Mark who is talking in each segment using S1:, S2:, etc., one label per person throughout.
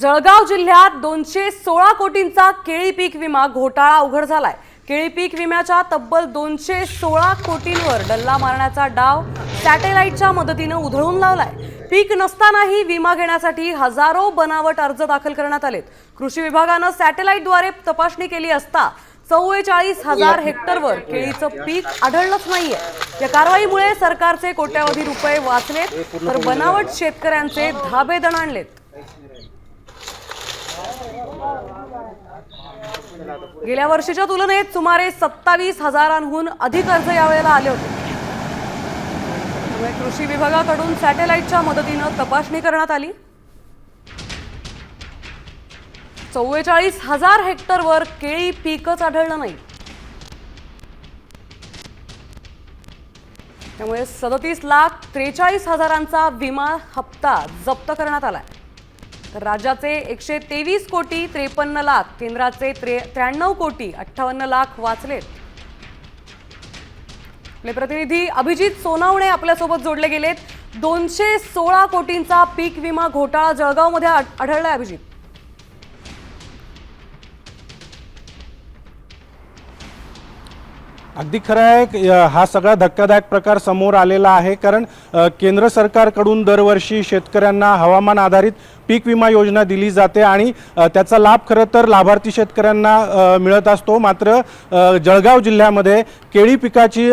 S1: जळगाव जिल्ह्यात 216 कोटींचा केळी पीक विमा घोटाळा उघड झालाय। केळी पीक विम्याच्या तब्बल 216 कोटींवर डल्ला मारण्याचा डाव सॅटेलाइटच्या मदतीने उधळून लावलाय। पीक नसतानाही विमा घेण्यासाठी हजारो बनावट अर्ज दाखल करण्यात आलेत। कृषी विभागाने सॅटेलाइटद्वारे तपासणी केली असता 44,000 हेक्टरवर केळीचं पीक आढळलंच नाहीये। या कारवाईमुळे सरकारचे कोट्यावधी रुपये वाचलेत, तर बनावट शेतकऱ्यांचे धाबे दणाणलेत। गेल्या वर्षीच्या तुलनेत सुमारे 27,000हून अधिक अर्ज यावेळेला आले होते। त्यामुळे कृषी विभागाकडून सॅटेलाइटच्या मदतीने तपासणी करण्यात आली। 44,000 हेक्टरवर केळी पीकच आढळलं नाही। त्यामुळे 37,43,000चा विमा हप्ता जप्त करण्यात आलाय। तर राज्याचे 123 कोटी 53 लाख, केंद्राचे 93 कोटी 58 लाख वाचलेत। आपले प्रतिनिधी अभिजित सोनावणे आपल्यासोबत जोडले गेलेत। 216 कोटींचा पीक विमा घोटाळा जळगावमध्ये आढळलाय। अभिजित,
S2: अगदी खरं आहे, हा सगळा धक्कादायक प्रकार समोर आलेला आहे। कारण केंद्र सरकारकडून दरवर्षी शेतकऱ्यांना हवामान आधारित पीक विमा योजना दिली जाते आणि त्याचा लाभ खरं तर लाभार्थी शेतकऱ्यांना मिळत असतो। मात्र जळगाव जिल्ह्यामध्ये केळी पिकाची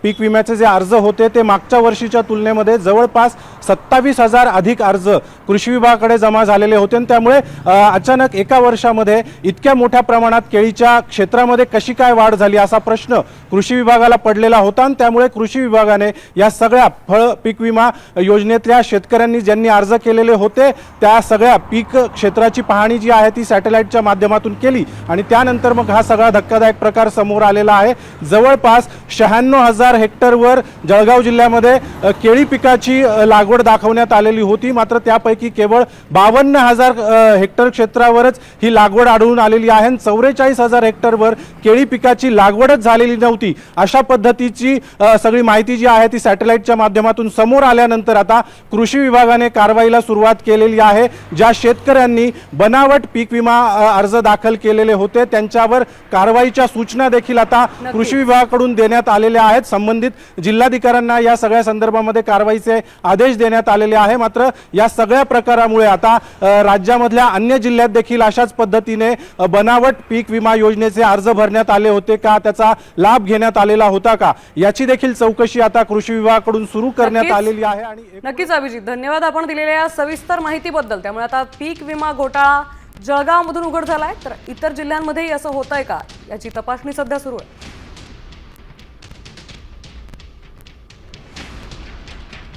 S2: पीक विम्याचे जे अर्ज होते ते मागच्या वर्षीच्या तुलनेमध्ये जवळपास 27,000 अधिक अर्ज कृषी विभागाकडे जमा झालेले होते आणि त्यामुळे अचानक एका वर्षामध्ये इतक्या मोठ्या प्रमाणात केळीच्या क्षेत्रामध्ये कशी काय वाढ झाली असा प्रश्न कृषी विभागाला पडलेला होता आणि त्यामुळे कृषी विभागाने या सगळ्या फळ पीक विमा योजनेतल्या शेतकऱ्यांनी ज्यांनी अर्ज केलेले होते त्या सगळ्या पीक क्षेत्राची पाहणी जी आहे ती सॅटेलाइटच्या माध्यमातून केली आणि त्यानंतर मग हा सगळा धक्कादायक प्रकार समोर आलेला आहे। जवळपास 96,000 हेक्टरवर जळगाव जिल्ह्यामध्ये केळी पिकाची लागवड दाखवण्यात आलेली होती। मात्र त्यापैकी केवळ 52,000 हेक्टर क्षेत्रावरच ही लागवड आढळून आलेली आहे। 44,000 हेक्टरवर केळी पिकाची लागवडच झालेली नव्हती। अशा पद्धतीची सगळी माहिती जी आहे ती सॅटेलाइटच्या माध्यमातून समोर आल्यानंतर आता कृषी विभागाने कारवाईला सुरुवात केलेली आहे। ज्या शेतकऱ्यांनी बनावट पीक विमा अर्ज दाखल केलेले होते त्यांच्यावर कारवाईच्या सूचना देखील आता कृषी विभागाकडून देण्यात आलेल्या आहेत। संबंधित जिल्हाधिकाऱ्यांना या सगळ्या संदर्भामध्ये कारवाईचे आदेश देण्यात आलेले आहे। मात्र या सगळ्या प्रकारामुळे आता राज्यामधल्या अन्य जिल्ह्यात देखील अशाच पद्धतीने बनावट पीक विमा योजनेचे अर्ज भरण्यात आले होते का, त्याचा लाभ घेण्यात आलेला होता का, याची देखील चौकशी आता कृषी विभागाकडून सुरू करण्यात आलेली आहे। आणि
S1: नक्कीच अभिजित, धन्यवाद आपण दिलेल्या सविस्तर माहितीबद्दल। त्यामुळे आता पीक विमा घोटाळा जळगावमधून उघड झालाय, तर इतर जिल्ह्यांमध्येही असं होतंय का याची तपासणी सध्या सुरू आहे।